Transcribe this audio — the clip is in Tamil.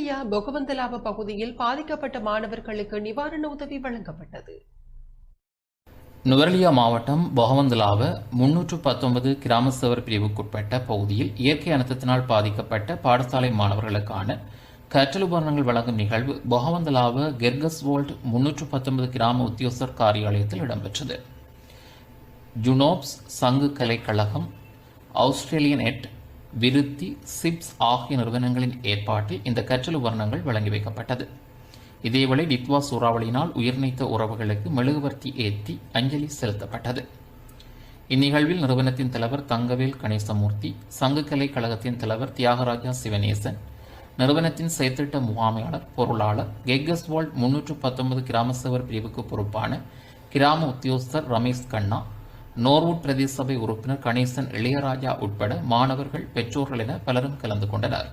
நுவரெலியா பொகவந்தலாவ பகுதியில் பாதிக்கப்பட்ட மாணவர்களுக்கு நிவாரண உதவி வழங்கப்பட்டது. நுவரெலியா மாவட்டம் பொகவந்தலாவ 319 கிராம சேவர் பிரிவுக்குட்பட்ட பகுதியில் இயற்கை அனர்த்தத்தினால் பாதிக்கப்பட்ட பாடசாலை மாணவர்களுக்கான கற்றல் உபகரணங்கள் வழங்கும் நிகழ்வு பொகவந்தலாவ கெர்கஸ்வோல்ட் 319 கிராம உத்தியோகஸ்தர் காரியாலயத்தில் இடம்பெற்றது. ஜுனோப்ஸ் சங்கு கலைக்கழகம், ஆஸ்திரேலியன் எட், விருத்தி, சிப்ஸ் ஆகிய நிறுவனங்களின் ஏற்பாட்டில் இந்த கற்றல் உபகரணங்கள் வழங்கி வைக்கப்பட்டது. இதேவேளை டித்வா சூறாவளியினால் உயிர்நீத்த உறவுகளுக்கு மெழுகுவர்த்தி ஏற்றி அஞ்சலி செலுத்தப்பட்டது. இந்நிகழ்வில் நிறுவனத்தின் தலைவர் தங்கவேல் கணேசமூர்த்தி, சங்குக்கலை கழகத்தின் தலைவர் தியாகராஜா சிவனேசன், நிறுவனத்தின் செயற்திட்ட முகாமையாளர் பொருளாளர், கெர்கஸ்வோல்ட் 319 கிராம சேவர் பிரிவுக்கு பொறுப்பான கிராம உத்தியோகஸ்தர் ரமேஷ் கண்ணா, நோர்வுட் பிரதேச சபை உறுப்பினர் கணேசன் இளையராஜா உட்பட மாணவர்கள், பெற்றோர்கள் என பலரும் கலந்து கொண்டனர்.